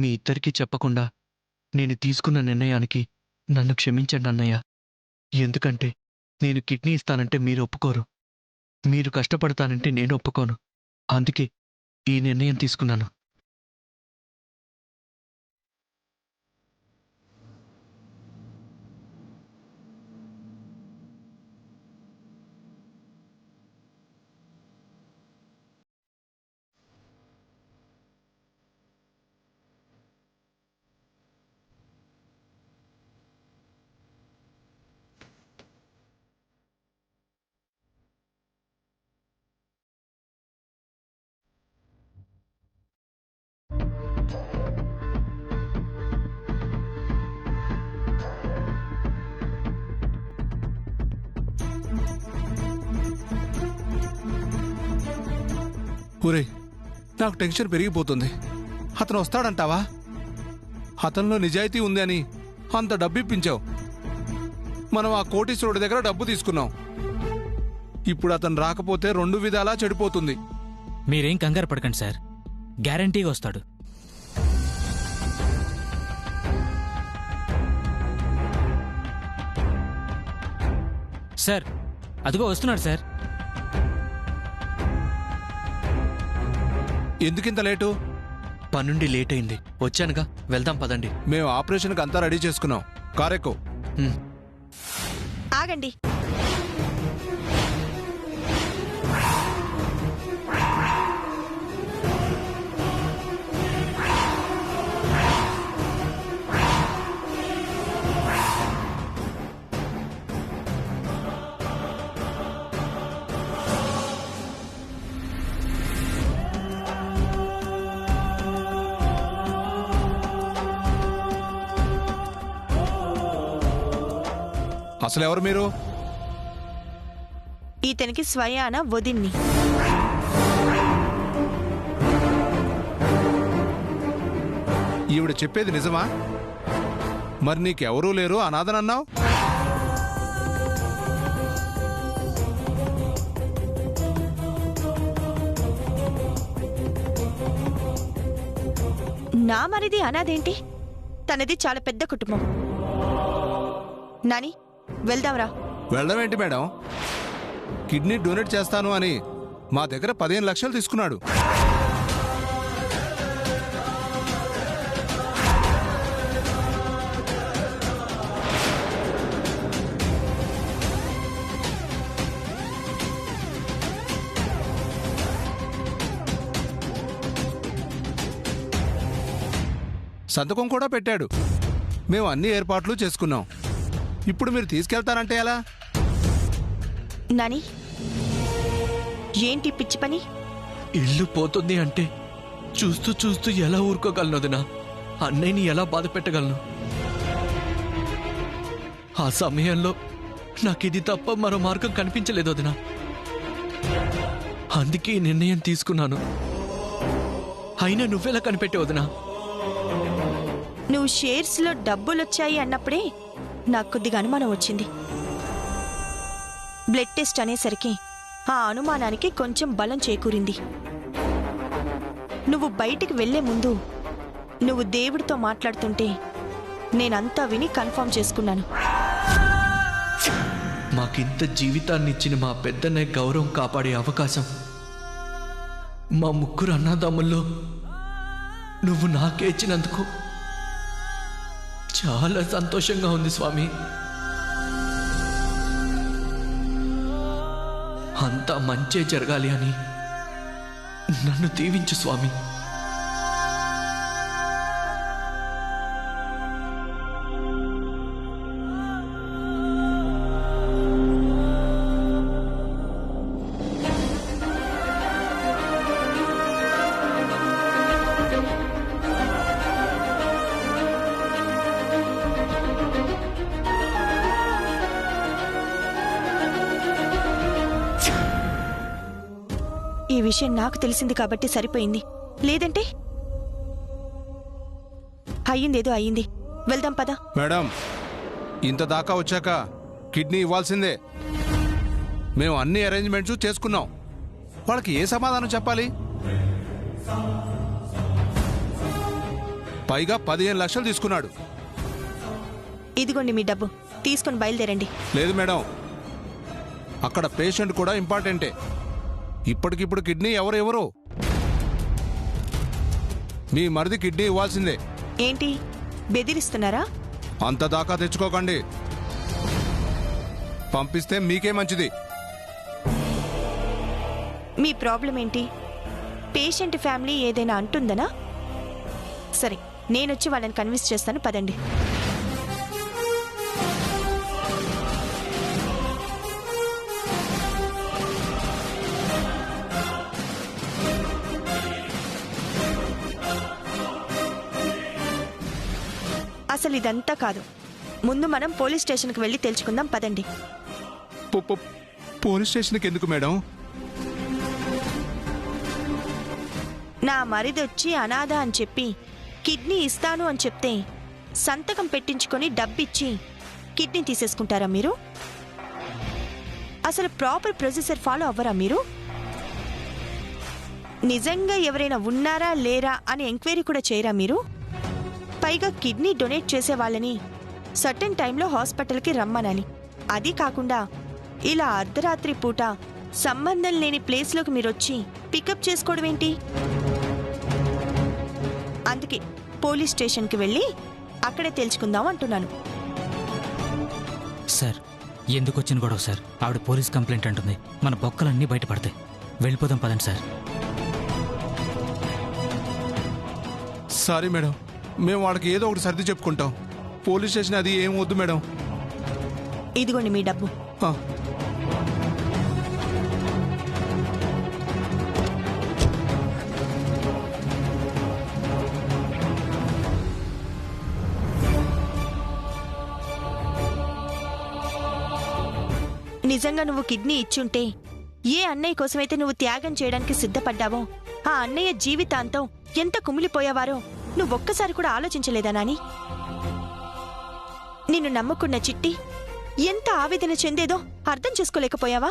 మీ ఇద్దరికీ చెప్పకుండా నేను తీసుకున్న నిర్ణయానికి నన్ను క్షమించండి అన్నయ్య. ఎందుకంటే నేను కిడ్నీ ఇస్తానంటే మీరు ఒప్పుకోరు, మీరు కష్టపడతానంటే నేను ఒప్పుకోను. అందుకే ఈ నిర్ణయం తీసుకున్నాను. ఊరే, నాకు టెన్షన్ పెరిగిపోతుంది. అతను వస్తాడంటావా? అతనిలో నిజాయితీ ఉంది అని అంత డబ్బు ఇప్పించావు. మనం ఆ కోటీశ్వరుడి దగ్గర డబ్బు తీసుకున్నాం. ఇప్పుడు అతను రాకపోతే 2 విధాలా చెడిపోతుంది. మీరేం కంగారు పడకండి సార్, గ్యారంటీగా వస్తాడు. సార్ అదిగో వస్తున్నాడు సార్. ఎందుకింత లేటు? పనుండి లేట్ అయింది, వచ్చానుగా. వెళ్దాం పదండి. మేము ఆపరేషన్కి అంతా రెడీ చేసుకున్నాం. కారెక్కు. ఆగండి. అసలు ఎవరు మీరు? ఇతనికి స్వయాన వదిన్ని. ఈవిడ చెప్పేది నిజమా? మరి నీకెవరూ లేరు అనాథనన్నావు? నా మరిది అనాదేంటి? తనది చాలా పెద్ద కుటుంబం. నాని, వెళ్దాంరా. వెళ్ళమేంటి మేడం? కిడ్నీ డొనేట్ చేస్తాను అని మా దగ్గర 15 లక్షలు తీసుకున్నాడు. సంతకం కూడా పెట్టాడు. మేము అన్ని ఏర్పాట్లు చేసుకున్నాం. ఇప్పుడు మీరు తీసుకెళ్తారంటే ఎలా? నాని, ఏంటి పిచ్చి పని? ఇల్లు పోతుంది అంటే చూస్తూ చూస్తూ ఎలా ఊరుకోగలను వదినా? అన్నయ్యని ఎలా బాధ పెట్టగలను? ఆ సమయంలో నాకిది తప్ప మరో మార్గం కనిపించలేదు వదినా. అందుకే ఈ నిర్ణయం తీసుకున్నాను. అయినా నువ్వెలా కనిపెట్టావు వదినా? నువ్వు షేర్స్లో డబ్బులొచ్చాయి అన్నప్పుడే నాకు కొద్దిగా అనుమానం వచ్చింది. బ్లడ్ టెస్ట్ అనేసరికి ఆ అనుమానానికి కొంచెం బలం చేకూరింది. నువ్వు బయటికి వెళ్లే ముందు నువ్వు దేవుడితో మాట్లాడుతుంటే నేనంతా విని కన్ఫర్మ్ చేసుకున్నాను. మాకింత జీవితాన్ని ఇచ్చిన మా పెద్దన్నయ్య గౌరవం కాపాడే అవకాశం మా ముగ్గురు అన్నదమ్ముల్లో నువ్వు నాకే ఇచ్చినందుకు చాలా సంతోషంగా ఉంది స్వామి. అంతా మంచే జరగాలి అని నన్ను దీవించు స్వామి. ఈ విషయం నాకు తెలిసింది కాబట్టి సరిపోయింది. లేదంటే అయ్యిందేదో అయ్యింది. వెళ్దాం పద. మేడం, ఇంత దాకా వచ్చాక కిడ్నీ ఇవ్వాల్సిందే. మేము అన్ని అరేంజ్మెంట్స్ చేసుకున్నాం. వాళ్ళకి ఏ సమాధానం చెప్పాలి? పైగా 15 లక్షలు తీసుకున్నాడు. ఇదిగోండి మీ డబ్బు, తీసుకొని బయలుదేరండి. లేదు మేడం, అక్కడ పేషెంట్ కూడా ఇంపార్టెంటే. ఇప్పటికిప్పుడు కిడ్నీ ఎవరెవరు? మీ మరిది కిడ్నీ ఇవ్వాల్సిందే. ఏంటి బెదిరిస్తున్నారా? అంత దాకా తెచ్చుకోకండి, పంపిస్తే మీకే మంచిది. మీ ప్రాబ్లం ఏంటి? పేషెంట్ ఫ్యామిలీ ఏదైనా అంటుందనా? సరే, నేనొచ్చి వాళ్ళని కన్విన్స్ చేస్తాను, పదండి. అసలు ఇదంతా కాదు, ముందు మనం పోలీస్ స్టేషన్కి వెళ్ళి తెలుసుకుందాం, పదండి. పోలీస్ స్టేషన్కి ఎందుకు మేడం? నా మరిదొచ్చి అనాథ అని చెప్పి కిడ్నీ ఇస్తాను అని చెప్తే సంతకం పెట్టించుకొని డబ్బిచ్చి కిడ్నీ తీసేసుకుంటారా మీరు? అసలు ప్రాపర్ ప్రొసీజర్ ఫాలో అవ్వరా మీరు? నిజంగా ఎవరైనా ఉన్నారా లేరా అని ఎంక్వైరీ కూడా చేయరా మీరు? పైగా కిడ్నీ డొనేట్ చేసే వాళ్ళని సర్టెన్ టైంలో హాస్పిటల్కి రమ్మనాలి. అది కాకుండా ఇలా అర్ధరాత్రి పూట సంబంధం లేని ప్లేస్లోకి మీరొచ్చి పికప్ చేసుకోవడం ఏంటి? అందుకే పోలీస్ స్టేషన్కి వెళ్ళి అక్కడే తెలుసుకుందాం అంటున్నాను. సార్, ఎందుకు వచ్చిన గొడవ సార్? ఆవిడ పోలీస్ కంప్లైంట్ అంటుంది, మన బొక్కలన్నీ బయటపడతాయి. వెళ్ళిపోదాం పదండి సార్. సారీ మేడం, మేము వాడికి ఏదో ఒకటి సర్ది చెప్పుకుంటాం. పోలీస్ స్టేషన్ అది ఏం వద్దు మేడం. ఇదిగోండి మీ డబ్బు. ఆ. నిజంగా నువ్వు కిడ్నీ ఇచ్చుంటే ఏ అన్నయ్య కోసమైతే నువ్వు త్యాగం చేయడానికి సిద్ధపడ్డావో ఆ అన్నయ్య జీవితాంతం ఎంత కుమిలిపోయేవారో నువ్వొక్కసారి కూడా ఆలోచించలేదా నాని? నిన్ను నమ్ముకున్న చిట్టి ఎంత ఆవేదన చెందేదో అర్థం చేసుకోలేకపోయావా?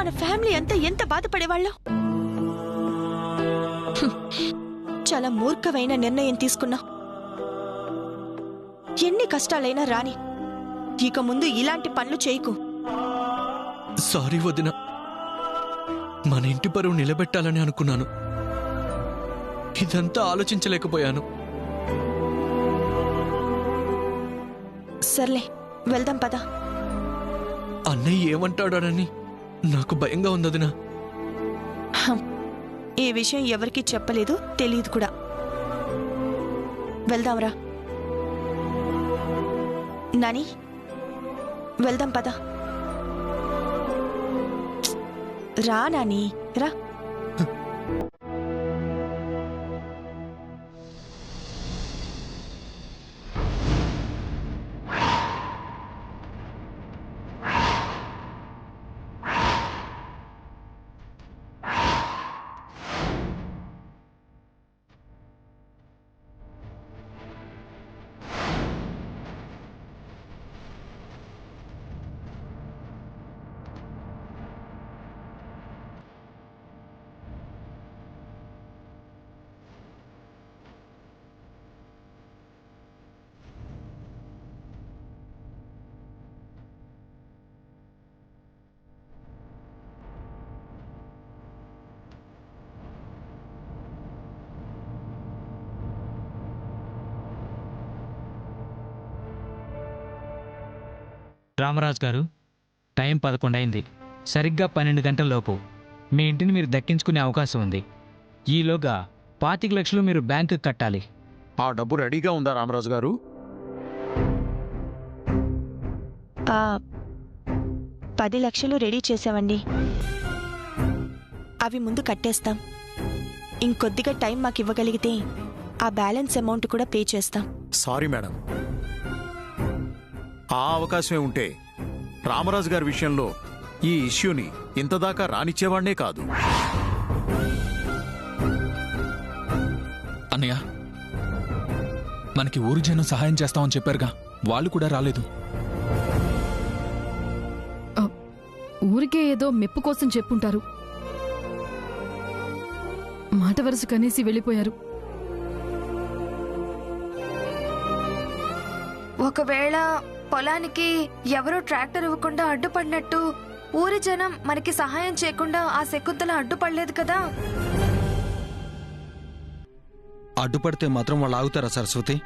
మన ఫ్యామిలీ అంతా ఎంత బాధపడేవాళ్ళం. చాలా మూర్ఖమైన నిర్ణయం తీసుకున్నా. ఎన్ని కష్టాలైనా రాని, ఇక ముందు ఇలాంటి పనులు చేయకు. సారీ వదిన, మన ఇంటి పరువు నిలబెట్టాలని అనుకున్నాను. ఇదంతా ఆలోచించలేకపోయాను. సర్లే, వెళ్దాం పద. అన్నయ్య ఏమంటాడోనని నాకు భయంగా ఉందదినా. ఈ విషయం ఎవరికీ చెప్పలేదు, తెలియదు కూడా. వెళ్దాంరా నాని, వెళ్దాం పద. రా నాని, రా. రామరాజు గారు, టైం 11 అయింది. సరిగ్గా 12 గంటల లోపు మీ ఇంటిని మీరు దక్కించుకునే అవకాశం ఉంది. ఈలోగా 25 లక్షలు మీరు బ్యాంకుకి కట్టాలి. ఆ డబ్బు రెడీగా ఉందా రామరాజు గారు? 10 లక్షలు రెడీ చేసావండి, అవి ముందు కట్టేస్తాం. ఇంకొద్దిగా టైం మాకు ఇవ్వగలిగితే ఆ బ్యాలెన్స్ అమౌంట్ కూడా పే చేస్తాం. సారీ మేడం, ఆ అవకాశమే ఉంటే రామరాజు గారి విషయంలో ఈ ఇష్యూని ఇంతదాకా రానిచ్చేవాళ్నే కాదు. అన్నయ్య, మనకి ఊరు జనం సహాయం చేస్తామని చెప్పారుగా, వాళ్ళు కూడా రాలేదు. ఊరికే ఏదో మెప్పు కోసం చెప్పుంటారు. మాట వరుస కనేసి వెళ్ళిపోయారు. ఒకవేళ పొలానికి ఎవరో ట్రాక్టర్ ఇవ్వకుండా అడ్డుపడినట్టు ఊరి జనం మనకి సహాయం చేయకుండా ఆ శకుంతల అడ్డుపడలేదు కదా. అడ్డుపడితే మాత్రం వాళ్ళు ఆగుతారా సరస్వతి?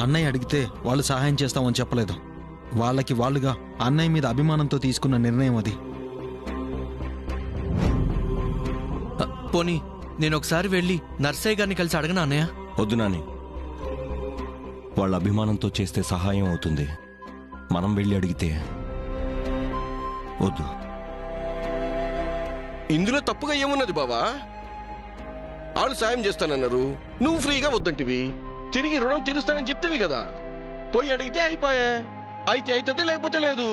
అన్నయ్య అడిగితే వాళ్ళు సహాయం చేస్తామని చెప్పలేదు. వాళ్ళకి వాళ్ళుగా అన్నయ్య మీద అభిమానంతో తీసుకున్న నిర్ణయం అది. పోనీ నేను ఒకసారి వెళ్ళి నర్సయ్య గారిని కలిసి అడగనా అన్నయ్య? వద్దు నాని, వాళ్ళ అభిమానంతో చేస్తే సహాయం అవుతుంది. మనం వెళ్ళి అడిగితే వద్దు. ఇందులో తప్పుగా ఏమున్నది బావా? వాళ్ళు సాయం చేస్తానన్నారు, నువ్వు ఫ్రీగా వద్దంటివి. తిరిగి రుణం తీరుస్తానని చెప్తేవి కదా. పోయి అడిగితే అయిపోయా. అయితే అవుతుంది, లేకపోతే లేదు.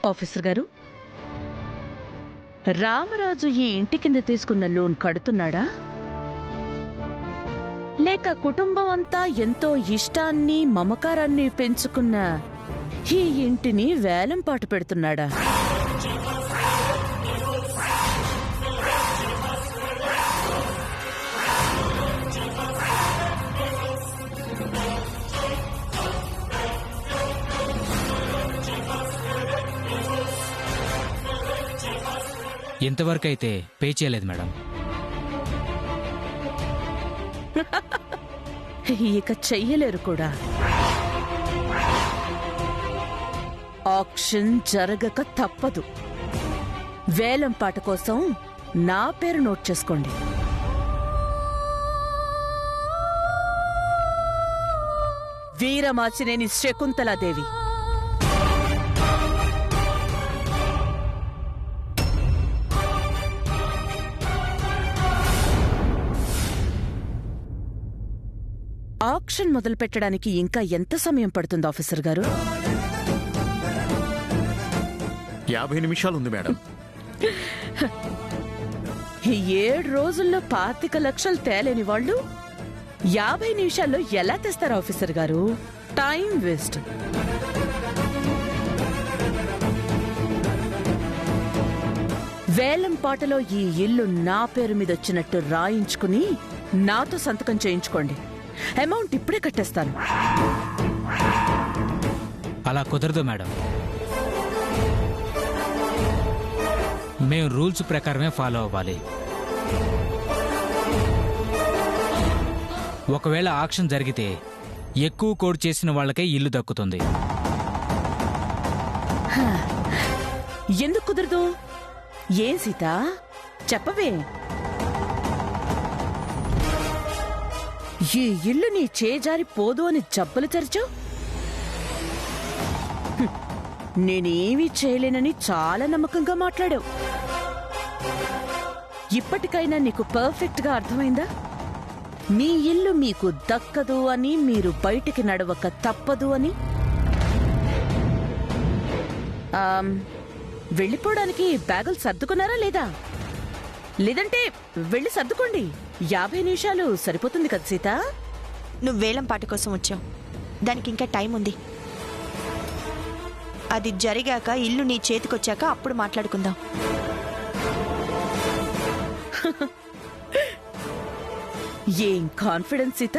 ఆఫీసర్ గారు, రామరాజు ఈ ఇంటి కింద తీసుకున్న లోన్ కడుతున్నాడా, లేక కుటుంబం అంతా ఎంతో ఇష్టాన్ని మమకారాన్ని పెంచుకున్న ఈ ఇంటిని వేలంపాటు పెడుతున్నాడా? ఇంతవరకు అయితే పే చేయలేదు మేడం. ఇక చెయ్యలేరు కూడా. ఆక్షన్ జరగక తప్పదు. వేలంపాట కోసం నా పేరు నోట్ చేసుకోండి. వీరమాచినేని శకుంతలాదేవి. ఆక్షన్ మొదలు పెట్టడానికి ఇంకా ఎంత సమయం పడుతుంది ఆఫీసర్ గారు? 50 నిమిషాలు ఉంది మేడం. 7 రోజుల్లో 25 లక్షలు తేలేని వాళ్ళు 50 నిమిషాల్లో ఎలా తెస్తారు ఆఫీసర్ గారు? Time waste. వేలం పాటలో ఈ ఇల్లు నా పేరు మీద వచ్చినట్టు రాయించుకుని నాతో సంతకం చేయించుకోండి. అమౌంట్ ఇప్పుడే కట్టేస్తాను. అలా కుదరదు మేడం. మేము రూల్స్ ప్రకారమే ఫాలో అవ్వాలి. ఒకవేళ ఆక్షన్ జరిగితే ఎక్కువ కోడ్ చేసిన వాళ్ళకే ఇల్లు దక్కుతుంది. ఎందుకు కుదరదు? ఏం సీత, చెప్పవే. ఈ ఇల్లు నీ చేజారి పోదు అని జబ్బలు తెరచావు. నేనేమీ చేయలేనని చాలా నమ్మకంగా మాట్లాడావు. ఇప్పటికైనా నీకు పర్ఫెక్ట్గా అర్థమైందా? మీ ఇల్లు మీకు దక్కదు అని, మీరు బయటికి నడవక తప్పదు అని. వెళ్ళిపోవడానికి బ్యాగులు సర్దుకున్నారా లేదా? లేదంటే వెళ్ళి సర్దుకోండి. 50 నిమిషాలు సరిపోతుంది కదా సీత? నువ్వు వేలం పాట కోసం వచ్చావు, దానికి ఇంకా టైం ఉంది. అది జరిగాక ఇల్లు నీ చేతికొచ్చాక అప్పుడు మాట్లాడుకుందాం. ఏం కాన్ఫిడెన్స్ సీత!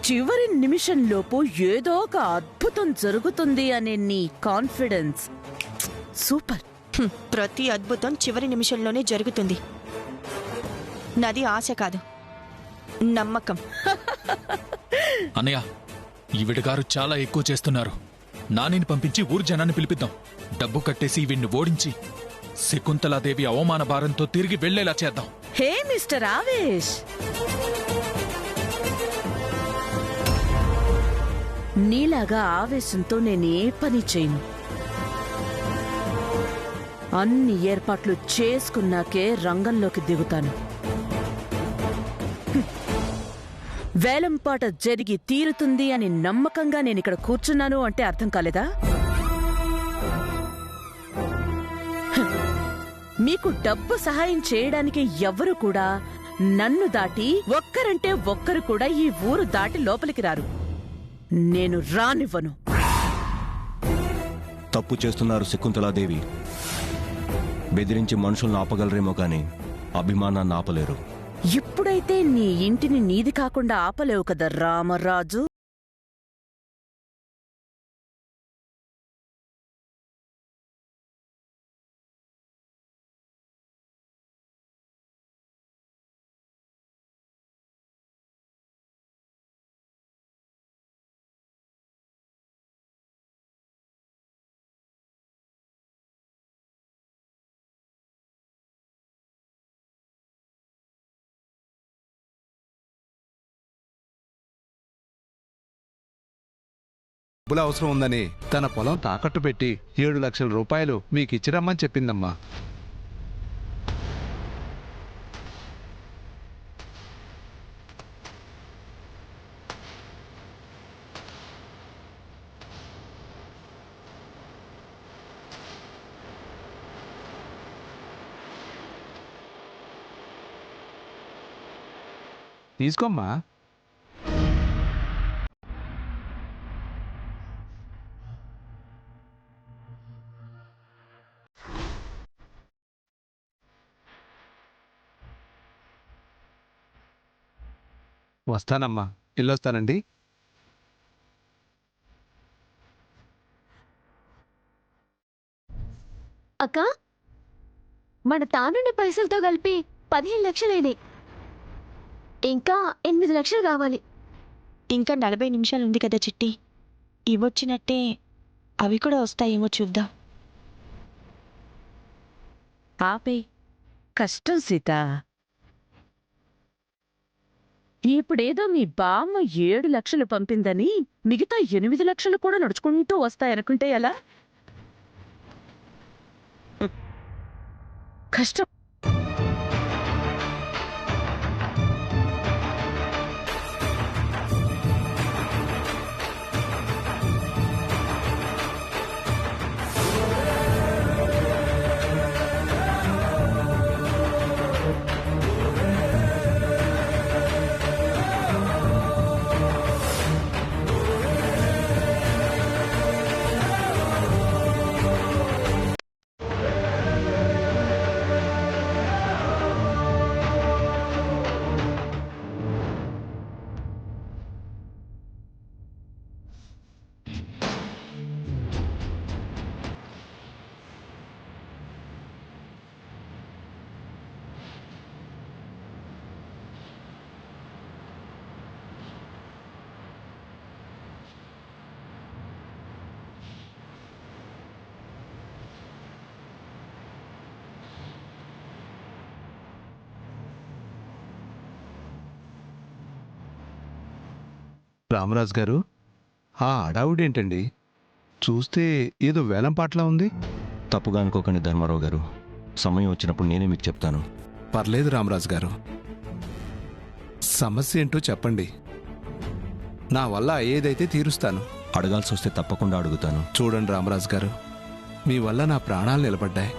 చివరి నిమిషంలోపు ఏదో ఒక అద్భుతం జరుగుతుంది అనే నీ కాన్ఫిడెన్స్ సూపర్. ప్రతి అద్భుతం చివరి నిమిషంలోనే జరుగుతుంది. నాది ఆశ కాదు, నమ్మకం. అన్నయ్య, ఈవిడ గారు చాలా ఎక్కువ చేస్తున్నారు. నానిని పంపించి ఊరు జనాన్ని పిలిపిద్దాం. డబ్బు కట్టేసి వీడిని ఓడించి శకుంతలాదేవి అవమాన భారంతో తిరిగి వెళ్లేలా చేద్దాం. హే మిస్టర్ ఆవేష్, నీలాగా ఆవేశంతో నేనే పని చేయను. అన్ని ఏర్పాట్లు చేసుకున్నాకే రంగంలోకి దిగుతాను. వేలంపాట జరిగి తీరుతుంది అని నమ్మకంగా నేనిక్కడ కూర్చున్నాను అంటే అర్థం కాలేదా? మీకు డబ్బు సహాయం చేయడానికి ఎవ్వరూ కూడా నన్ను దాటి ఒక్కరంటే ఒక్కరు కూడా ఈ ఊరు దాటి లోపలికి రారు. నేను రానివ్వను. తప్పు చేస్తున్నారు శకుంతలాదేవి. బెదిరించి మనుషులను ఆపగలరేమో కానీ అభిమానాన్ని ఆపలేరు. ఇప్పుడైతే నీ ఇంటిని నీది కాకుండా ఆపలేవు కదా రామరాజు. డబ్బులు అవసరం ఉందని తన పొలం తాకట్టు పెట్టి 7 లక్షల రూపాయలు మీకు ఇచ్చిరమ్మని చెప్పిందమ్మా. తీసుకోమ్మా. వస్తానమ్మా, వెళ్ళొస్తానండి. అక్క, మన తానుండే పైసలతో కలిపి 15 లక్షలైనాయి. ఇంకా 8 లక్షలు కావాలి. ఇంకా 40 నిమిషాలు ఉంది కదా చిట్టి, ఇవొచ్చినట్టే అవి కూడా వస్తాయేమో చూద్దాం. ఆపే కష్టం సీత. ఇప్పుడేదో మీ బామ్మ 7 లక్షలు పంపిందని మిగతా 8 లక్షలు కూడా నడుచుకుంటూ వస్తాయనుకుంటే ఎలా? కష్టం. రామరాజు గారు, ఆ అడావుడేంటండి? చూస్తే ఏదో వేలం పాటలా ఉంది. తప్పుగా అనుకోకండి ధర్మారావు గారు. సమయం వచ్చినప్పుడు నేనే మీకు చెప్తాను. పర్లేదు రామరాజు గారు, సమస్య ఏంటో చెప్పండి. నా వల్ల ఏదైతే తీరుస్తాను. అడగాల్సి వస్తే తప్పకుండా అడుగుతాను. చూడండి రామరాజు గారు, మీ వల్ల నా ప్రాణాలు నిలబడ్డాయి.